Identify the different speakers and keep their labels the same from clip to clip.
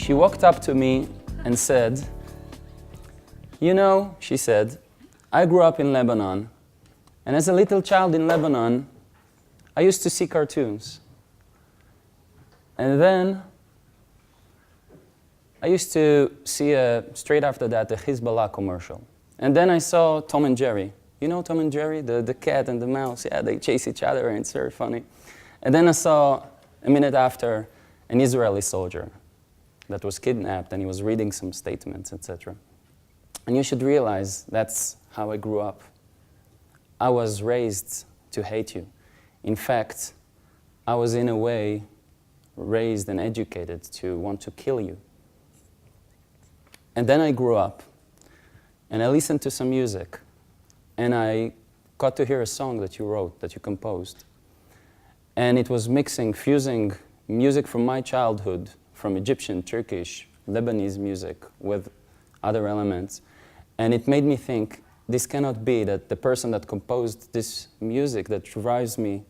Speaker 1: She walked up to me and said, "You know," she said, "I grew up in Lebanon, and as a little child in Lebanon, I used to see cartoons. And then I used to see, straight after that, a Hezbollah commercial. And then I saw Tom and Jerry. You know Tom and Jerry? The cat and the mouse. Yeah, they chase each other, and it's very funny. And then I saw, a minute after, an Israeli soldier that was kidnapped, and he was reading some statements, etc. And you should realize that's how I grew up. I was raised to hate you. In fact, I was in a way raised and educated to want to kill you. And then I grew up, and I listened to some music, and I got to hear a song that you wrote, that you composed. And it was fusing music from my childhood, from Egyptian, Turkish, Lebanese music with other elements. And it made me think, this cannot be that the person that composed this music that drives me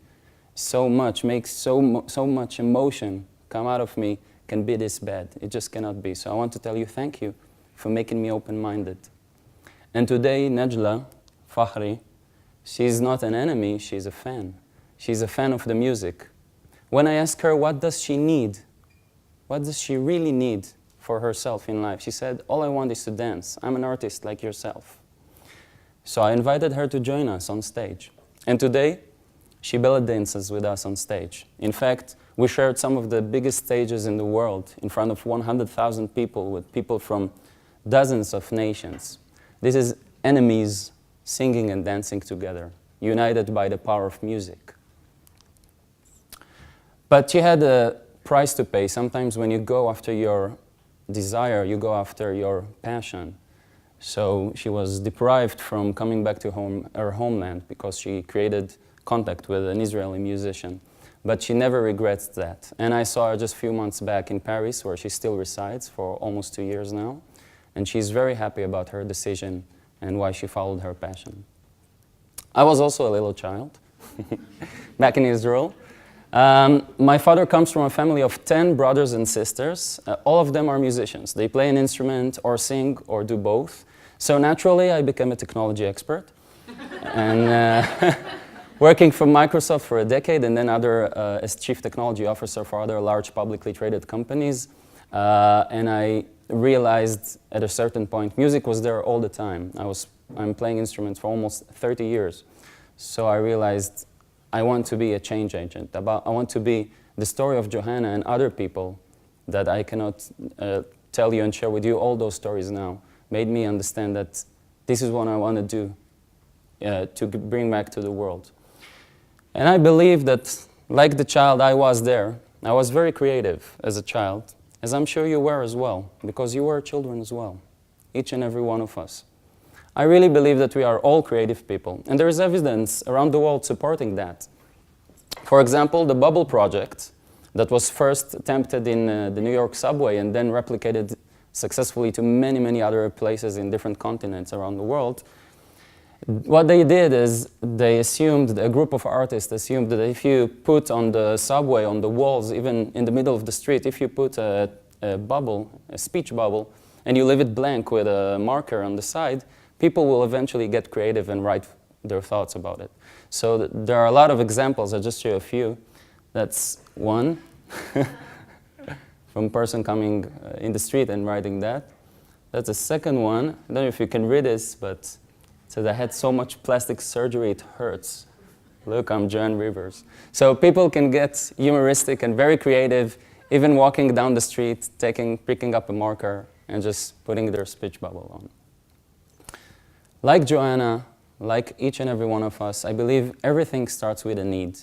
Speaker 1: so much, makes so much emotion come out of me, can be this bad. It just cannot be. So I want to tell you thank you for making me open-minded. And today, Najla Fakhri, she's not an enemy, she's a fan. She's a fan of the music. When I asked her, what does she need? What does she really need for herself in life? She said, all I want is to dance. I'm an artist like yourself. So I invited her to join us on stage. And today, she belly dances with us on stage. In fact, we shared some of the biggest stages in the world in front of 100,000 people with people from dozens of nations. This is enemies singing and dancing together, united by the power of music. But she had a price to pay. Sometimes when you go after your desire, you go after your passion. So she was deprived from coming back to her homeland because she created contact with an Israeli musician. But she never regrets that. And I saw her just a few months back in Paris, where she still resides for almost 2 years now. And she's very happy about her decision and why she followed her passion. I was also a little child back in Israel. My father comes from a family of 10 brothers and sisters. All of them are musicians. They play an instrument or sing or do both. So naturally, I became a technology expert. And working for Microsoft for a decade, and then as chief technology officer for other large publicly traded companies. And I realized at a certain point, music was there all the time. I'm playing instruments for almost 30 years. So I realized I want to be a change agent. I want to be the story of Johanna and other people that I cannot tell you and share with you. All those stories now made me understand that this is what I want to do to bring back to the world. And I believe that, like the child I was there, I was very creative as a child, as I'm sure you were as well, because you were children as well, each and every one of us. I really believe that we are all creative people, and there is evidence around the world supporting that. For example, the Bubble Project, that was first attempted in the New York subway and then replicated successfully to many, many other places in different continents around the world. What they did is they assumed, a group of artists assumed that if you put on the subway, on the walls, even in the middle of the street, if you put a bubble, a speech bubble, and you leave it blank with a marker on the side, people will eventually get creative and write their thoughts about it. So there are a lot of examples. I'll just show you a few. That's one from a person coming in the street and writing that. That's the second one. I don't know if you can read this, but it says, I had so much plastic surgery, it hurts. Look, I'm Joan Rivers. So people can get humoristic and very creative, even walking down the street, picking up a marker and just putting their speech bubble on. Like Joanna, like each and every one of us, I believe everything starts with a need.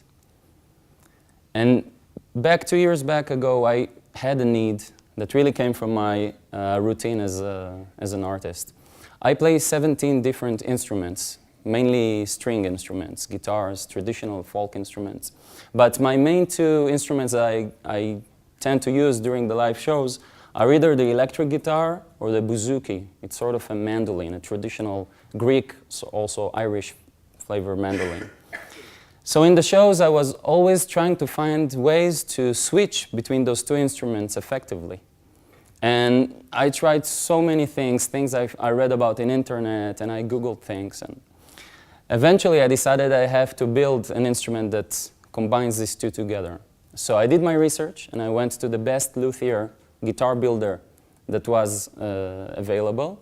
Speaker 1: And 2 years back ago, I had a need that really came from my routine as an artist. I play 17 different instruments, mainly string instruments, guitars, traditional folk instruments. But my main 2 instruments that I tend to use during the live shows are either the electric guitar or the bouzouki. It's sort of a mandolin, a traditional Greek, so also Irish flavor mandolin. So in the shows, I was always trying to find ways to switch between those 2 instruments effectively. And I tried so many things I read about in internet, and I Googled things. And eventually I decided I have to build an instrument that combines these two together. So I did my research, and I went to the best luthier guitar builder that was available.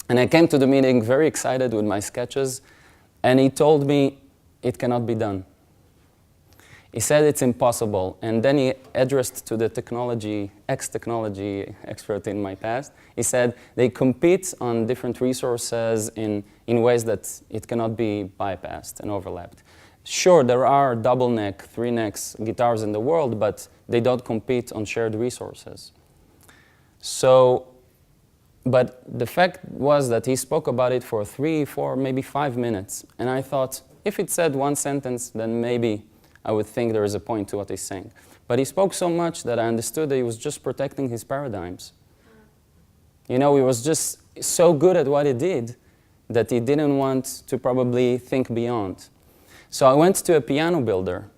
Speaker 1: And I came to the meeting very excited with my sketches, and he told me it cannot be done. He said it's impossible, and then he addressed to the ex-technology expert in my past. He said they compete on different resources in ways that it cannot be bypassed and overlapped. Sure, there are double neck, three necks guitars in the world, but they don't compete on shared resources. So, but the fact was that he spoke about it for 3, 4, maybe 5 minutes, and I thought, if it said one sentence, then maybe I would think there is a point to what he's saying. But he spoke so much that I understood that he was just protecting his paradigms. You know, he was just so good at what he did that he didn't want to probably think beyond. So I went to a piano builder,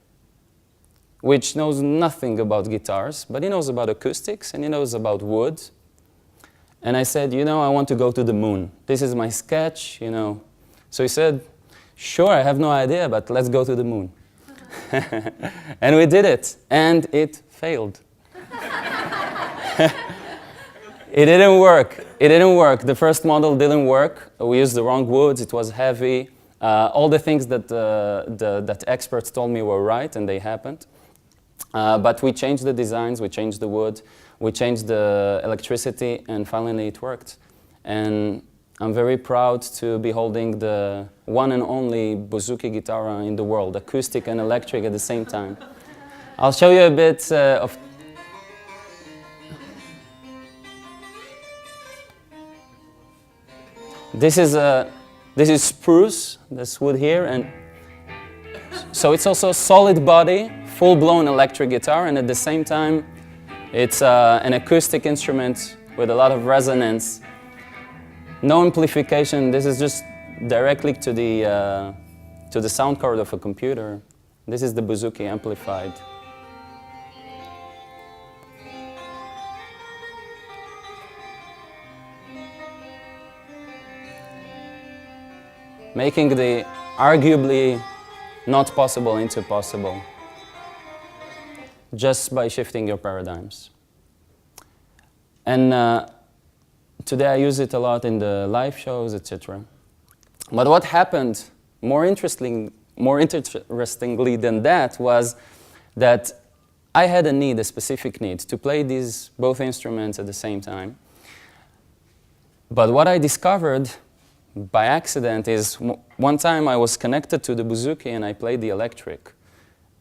Speaker 1: which knows nothing about guitars, but he knows about acoustics and he knows about wood. And I said, you know, I want to go to the moon. This is my sketch, you know. So he said, sure, I have no idea, but let's go to the moon. And we did it, and it failed. It didn't work. It didn't work. The first model didn't work. We used the wrong woods. It was heavy. All the things that that experts told me were right, and they happened. But we changed the designs. We changed the wood. We changed the electricity, and finally it worked. And I'm very proud to be holding the one and only bouzouki guitar in the world, acoustic and electric at the same time. I'll show you a bit of... This is spruce, this wood here, and so it's also a solid body, full-blown electric guitar, and at the same time it's an acoustic instrument with a lot of resonance. No amplification. This is just directly to the sound card of a computer. This is the bouzouki amplified. Making the arguably not possible into possible, just by shifting your paradigms. And today I use it a lot in the live shows, etc. But what happened more interestingly than that was that I had a specific need to play these both instruments at the same time. But what I discovered by accident is one time I was connected to the bouzouki and I played the electric.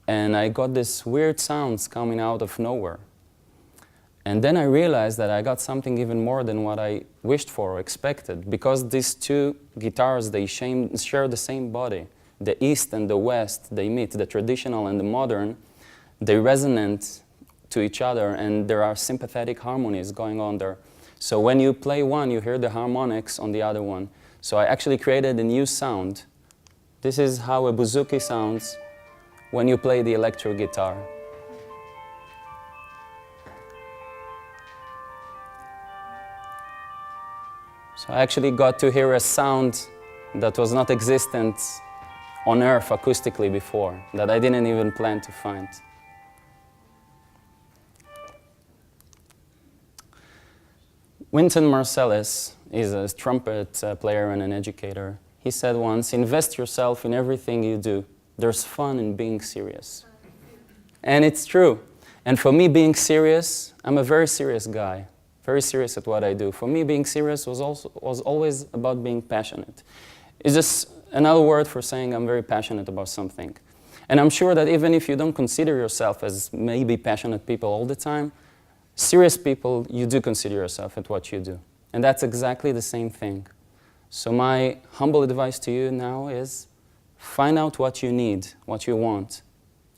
Speaker 1: And I got this weird sounds coming out of nowhere. And then I realized that I got something even more than what I wished for or expected. Because these two guitars, they share the same body. The East and the West, they meet. The traditional and the modern, they resonate to each other, and there are sympathetic harmonies going on there. So when you play one, you hear the harmonics on the other one. So I actually created a new sound. This is how a bouzouki sounds when you play the electric guitar. So I actually got to hear a sound that was not existent on Earth acoustically before, that I didn't even plan to find. Wynton Marsalis is a trumpet player and an educator. He said once, invest yourself in everything you do. There's fun in being serious. And it's true. And for me, being serious, I'm a very serious guy. Very serious at what I do. For me, being serious was always about being passionate. It's just another word for saying I'm very passionate about something. And I'm sure that even if you don't consider yourself as maybe passionate people all the time, serious people, you do consider yourself at what you do. And that's exactly the same thing. So my humble advice to you now is find out what you need, what you want.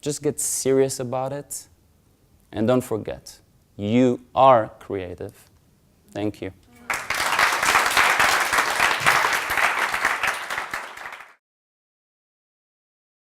Speaker 1: Just get serious about it, and don't forget. You are creative. Thank you.